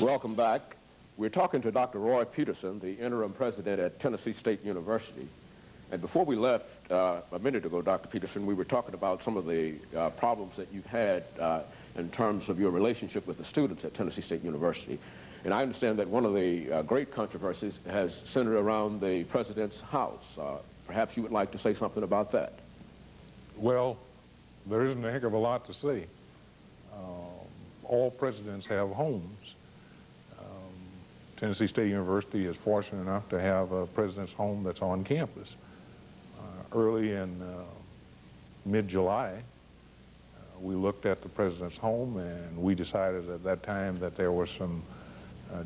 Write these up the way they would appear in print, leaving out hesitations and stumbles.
Welcome back. We're talking to Dr. RPeterson, the interim president at Tennessee State University. And before we left a minute ago, Dr. Peterson, we were talking about some of the problems that you've had in terms of your relationship with the students at Tennessee State University. And I understand that one of the great controversies has centered around the president's house. Perhaps you would like to say something about that. Well, there isn't a heck of a lot to say. All presidents have homes. Tennessee State University is fortunate enough to have a president's home that's on campus. Early in mid-July, we looked at the president's home, and we decided at that time that there were some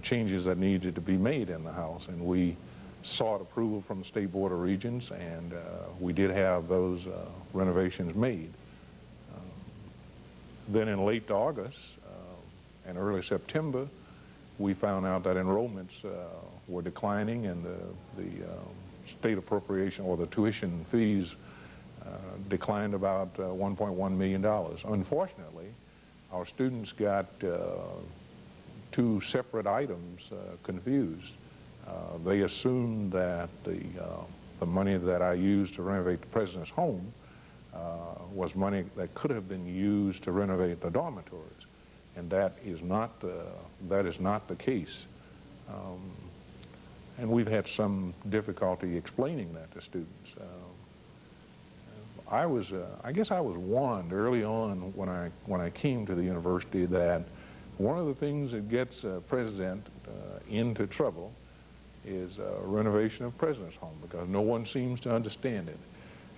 changes that needed to be made in the house, and we sought approval from the State Board of Regents, and we did have those renovations made. Then in late August and early September, we found out that enrollments were declining, and the state appropriation or the tuition fees declined about $1.1 million. Unfortunately, our students got two separate items confused. They assumed that the money that I used to renovate the president's home was money that could have been used to renovate the dormitories. And that is not the case. And we've had some difficulty explaining that to students. I guess I was warned early on when I came to the university that one of the things that gets a president into trouble is renovation of president's home, because no one seems to understand it.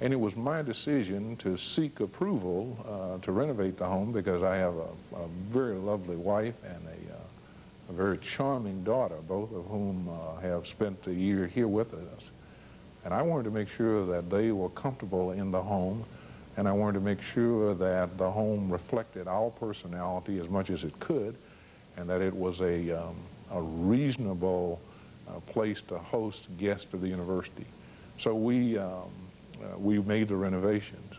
And it was my decision to seek approval to renovate the home, because I have a very lovely wife and a very charming daughter, both of whom have spent the year here with us. And I wanted to make sure that they were comfortable in the home, and I wanted to make sure that the home reflected our personality as much as it could, and that it was a reasonable place to host guests of the university. So we made the renovations.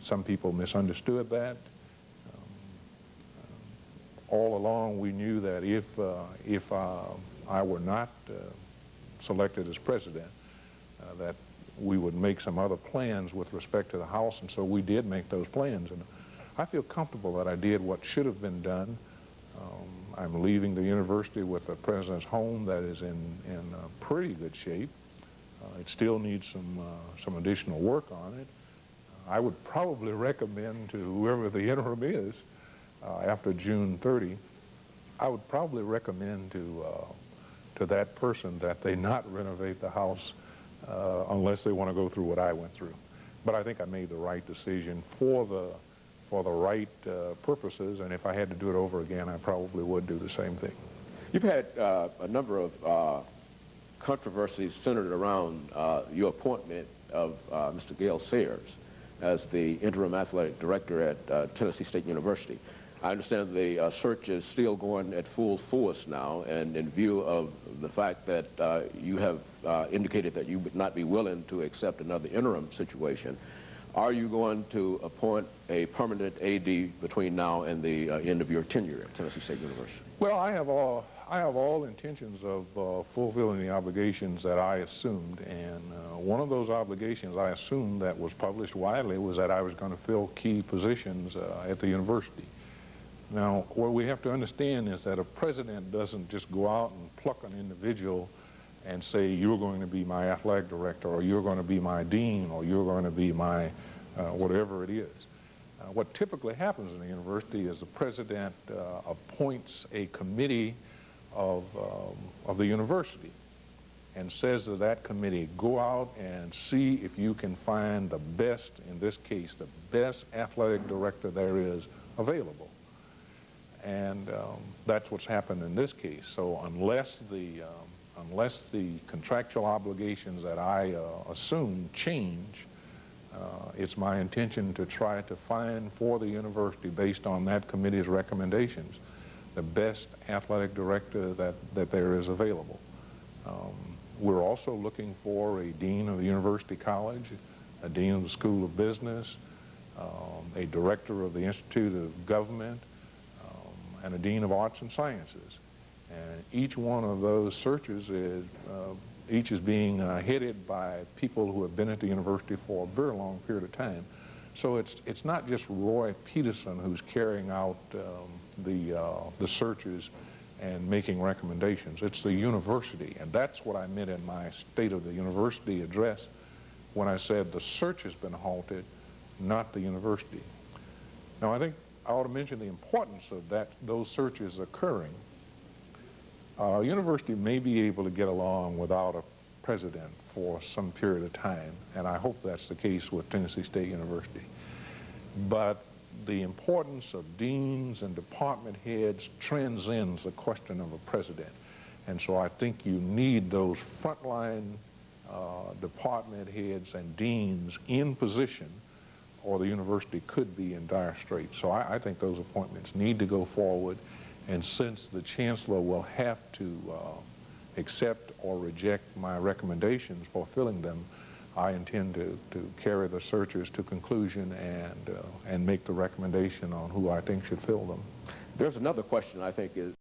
Some people misunderstood that. All along we knew that if I were not selected as president, that we would make some other plans with respect to the house, and so we did make those plans. And I feel comfortable that I did what should have been done. I'm leaving the university with the president's home that is in pretty good shape. It still needs some additional work on it. I would probably recommend to whoever the interim is after June 30, I would probably recommend to that person that they not renovate the house unless they want to go through what I went through. But I think I made the right decision for the right purposes, and if I had to do it over again, I probably would do the same thing. You've had a number of controversies centered around your appointment of Mr. Gale Sayers as the interim athletic director at Tennessee State University. I understand the search is still going at full force now, and in view of the fact that you have indicated that you would not be willing to accept another interim situation, are you going to appoint a permanent AD between now and the end of your tenure at Tennessee State University? Well, I have all intentions of fulfilling the obligations that I assumed, and one of those obligations I assumed that was published widely was that I was going to fill key positions at the university. Now, what we have to understand is that a president doesn't just go out and pluck an individual and say, you're going to be my athletic director, or you're going to be my dean, or you're going to be my whatever it is. What typically happens in the university is the president appoints a committee of the university and says to that committee, go out and see if you can find the best, in this case, the best athletic director there is available. And that's what's happened in this case. So unless the contractual obligations that I assume change, it's my intention to try to find for the university, based on that committee's recommendations, the best athletic director that there is available. We're also looking for a dean of the university college, a dean of the School of Business, a director of the Institute of Government, and a Dean of Arts and Sciences. And each one of those searches is, each is being headed by people who have been at the university for a very long period of time. So it's not just Roy Peterson who's carrying out the searches and making recommendations. It's the university, and that's what I meant in my State of the University address when I said the search has been halted, not the university. Now, I think I ought to mention the importance of those searches occurring. University may be able to get along without a president for some period of time, and I hope that's the case with Tennessee State University. But the importance of deans and department heads transcends the question of a president. And so I think you need those frontline department heads and deans in position, or the university could be in dire straits. So I think those appointments need to go forward, and since the chancellor will have to accept or reject my recommendations for filling them, I intend to carry the searches to conclusion and make the recommendation on who I think should fill them. There's another question I think is